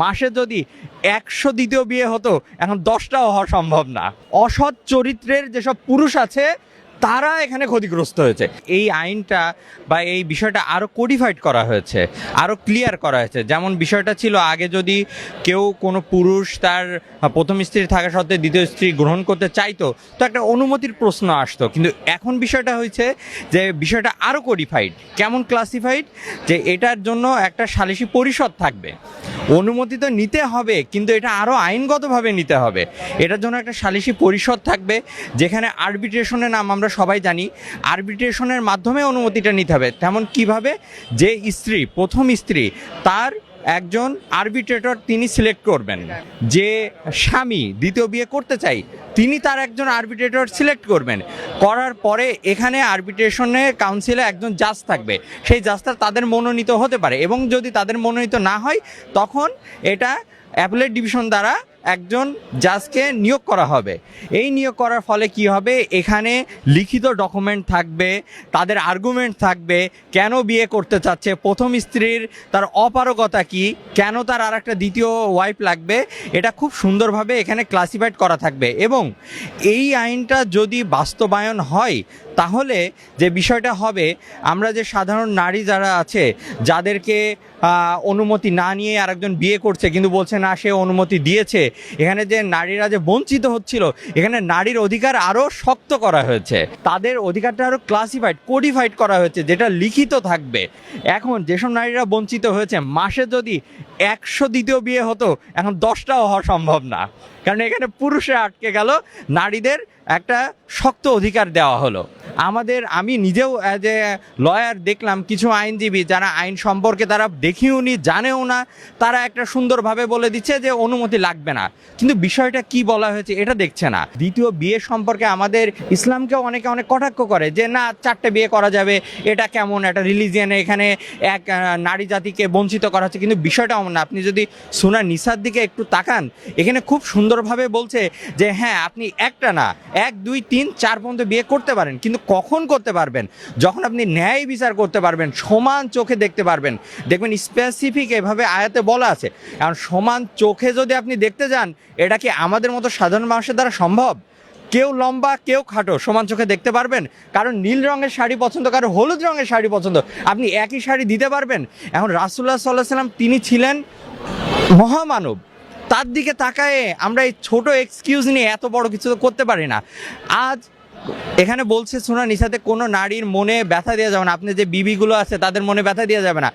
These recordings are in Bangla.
মাসে যদি 100 দ্বিতীয় বিয়ে হতো, এখন 10টাও হওয়া সম্ভব না। অসৎ চরিত্রের যেসব পুরুষ আছে তারা এখানে ক্ষতিগ্রস্ত হয়েছে। এই আইনটা বা এই বিষয়টা আরও কোডিফাইড করা হয়েছে, আরও ক্লিয়ার করা হয়েছে। যেমন বিষয়টা ছিল আগে যদি কেউ কোনো পুরুষ তার প্রথম স্ত্রী থাকা সত্ত্বে দ্বিতীয় স্ত্রী গ্রহণ করতে চাইতো, তো একটা অনুমতির প্রশ্ন আসতো। কিন্তু এখন বিষয়টা হয়েছে যে বিষয়টা আরও কোডিফাইড। কেমন ক্লাসিফাইড? যে এটার জন্য একটা সালিসি পরিষদ থাকবে, অনুমতি তো নিতে হবে কিন্তু এটা আরও আইনগতভাবে নিতে হবে। এটার জন্য একটা সালিসি পরিষদ থাকবে যেখানে আরবিট্রেশনের নাম আমরা সবাই জানি, আরবিট্রেশনের মাধ্যমে অনুমতিটা নিতে হবে। তেমন কিভাবে? যে স্ত্রী, প্রথম স্ত্রী, তার একজন আরবিট্রেটর তিনি সিলেক্ট করবেন। যে স্বামী দ্বিতীয় বিয়ে করতে চাই তিনি তার একজন আরবিট্রেটর সিলেক্ট করবেন। করার পরে এখানে আরবিট্রেশনে কাউন্সিলে একজন জাজ থাকবে, সেই জাজটা তাদের মনোনীত হতে পারে, এবং যদি তাদের মনোনীত না হয় তখন এটা অ্যাপেলেট ডিভিশন দ্বারা একজন জাজকে নিয়োগ করা হবে। এই নিয়োগ করার ফলে কি হবে? এখানে লিখিত ডকুমেন্ট থাকবে, তাদের আর্গুমেন্ট থাকবে, কেন বিয়ে করতে চাচ্ছে, প্রথম স্ত্রীর তার অপারগতা কি, কেন তার আর একটা দ্বিতীয় ওয়াইফ লাগবে, এটা খুব সুন্দরভাবে এখানে ক্লাসিফাইড করা থাকবে। এবং এই আইনটা যদি বাস্তবায়ন হয় তাহলে যে বিষয়টা হবে, আমরা যে সাধারণ নারী যারা আছে যাদেরকে অনুমতি না নিয়ে আরেকজন বিয়ে করছে কিন্তু বলছে না সে অনুমতি দিয়েছে, এখানে যে নারীরা যে বঞ্চিত হচ্ছিল, এখানে নারীর অধিকার আরও শক্ত করা হয়েছে, তাদের অধিকারটা আরও ক্লাসিফাইড, কোডিফাইড করা হয়েছে, যেটা লিখিত থাকবে। এখন যেসব নারীরা বঞ্চিত হয়েছে, মাসে যদি 100 দ্বিতীয় বিয়ে হতো, এখন 10টাও হওয়া সম্ভব না, কারণ এখানে পুরুষে আটকে গেল, নারীদের একটা শক্ত অধিকার দেওয়া হলো। আমি নিজেও অ্যাজ এ লয়ার দেখলাম কিছু আইনজীবী যারা আইন সম্পর্কে তারা দেখিও নি, জানেও না, তারা একটা সুন্দরভাবে বলে দিচ্ছে যে অনুমতি লাগবে না, কিন্তু বিষয়টা কি বলা হয়েছে এটা দেখছে না। দ্বিতীয় বিয়ে সম্পর্কে আমাদের ইসলামকেও অনেক কটাক্ষ করে যে না 4টে বিয়ে করা যাবে, এটা কেমন একটা রিলিজিয়ানে এখানে এক নারী জাতিকে বঞ্চিত করা হচ্ছে, কিন্তু বিষয়টা এমন না। আপনি যদি সূরা নিসার দিকে একটু তাকান, এখানে খুব সুন্দরভাবে বলছে যে হ্যাঁ আপনি একটা না 1 2 3 4 পর্যন্ত বিয়ে করতে পারেন, কিন্তু কখন করতে পারবেন? যখন আপনি ন্যায় বিচার করতে পারবেন, সমান চোখে দেখতে পারবেন। দেখবেন স্পেসিফিক এভাবে আয়াতে বলা আছে। কারণ সমান চোখে যদি আপনি দেখতে যান, এটা কি আমাদের মতো সাধারণ মানুষের দ্বারা সম্ভব? কেউ লম্বা কেউ খাটো সমান চোখে দেখতে পারবেন? কারণ নীল রঙের শাড়ি পছন্দ, কারো হলুদ রঙের শাড়ি পছন্দ, আপনি একই শাড়ি দিতে পারবেন? এখন রাসূলুল্লাহ সাল্লাল্লাহু আলাইহি ওয়াসাল্লাম তিনি ছিলেন মহামানব, তার দিকে তাকায়ে আমরা এই ছোট এক্সকিউজ নিয়ে এত বড় কিছু তো করতে পারি না। আজ এখানে বলছে সূরা নিসাতে কোনো নারীর মনে ব্যথা দেওয়া যাবে না, আপনি যে বিবিগুলো আছে তাদের মনে ব্যথা দেওয়া যাবে না।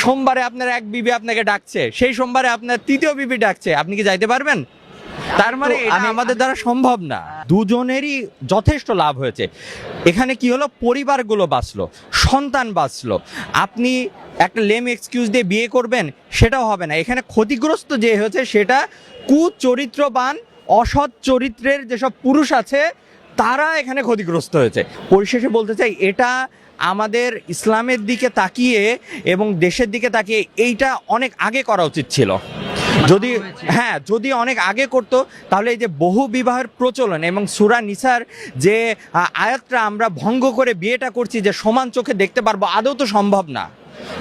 সোমবারে আপনার এক বিবি আপনাকে ডাকছে, সেই সোমবারে আপনার তৃতীয় বিবি ডাকছে, আপনি কি যাইতে পারবেন? তার মানে এটা আমাদের দ্বারা সম্ভব না। দুজনেরই যথেষ্ট লাভ হয়েছে। এখানে কি হলো? পরিবারগুলো বাঁচলো, সন্তান বাঁচলো। আপনি একটা লেম এক্সকিউজ দিয়ে বিয়ে করবেন, সেটাও হবে না। এখানে ক্ষতিগ্রস্ত যে হয়েছে সেটা কুচরিত্রবান, অসৎ চরিত্রের যেসব পুরুষ আছে তারা এখানে ক্ষতিগ্রস্ত হয়েছে। পরিশেষে বলতে চাই, এটা আমাদের ইসলামের দিকে তাকিয়ে এবং দেশের দিকে তাকিয়ে এইটা অনেক আগে করা উচিত ছিল। যদি অনেক আগে করতো তাহলে এই যে বহু বিবাহের প্রচলন এবং সূরা নিসার যে আয়াতটা আমরা ভঙ্গ করে বিয়েটা করছি যে সমান চোখে দেখতে পারবো, আদৌ তো সম্ভব না।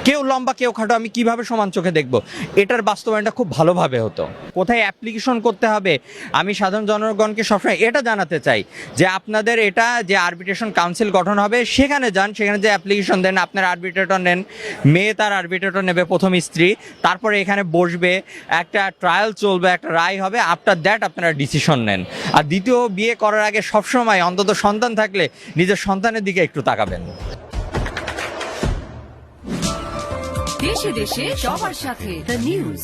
কেউ লম্বা কেউ খাটো, আমি কিভাবে সমান চোখে দেখব? এটার বাস্তবায়নটা খুব ভালোভাবে হতো। কোথায় অ্যাপ্লিকেশন করতে হবে আমি সাধারণ জনগণকে সবসময় এটা জানাতে চাই যে আপনাদের এটা যে আরবিট্রেশন কাউন্সিল গঠন হবে সেখানে যান, সেখানে যে অ্যাপ্লিকেশন দেন, আপনার আরবিট্রেটর নেন, মেয়ে তার আরবিট্রেটর নেবে প্রথম স্ত্রী, তারপরে এখানে বসবে, একটা ট্রায়াল চলবে, একটা রায় হবে, আফটার দ্যাট আপনারা ডিসিশন নেন। আর দ্বিতীয় বিয়ে করার আগে সবসময় অন্তত সন্তান থাকলে নিজের সন্তানের দিকে একটু তাকাবেন। দেশে দেশে সবার সাথে দ্য নিউজ।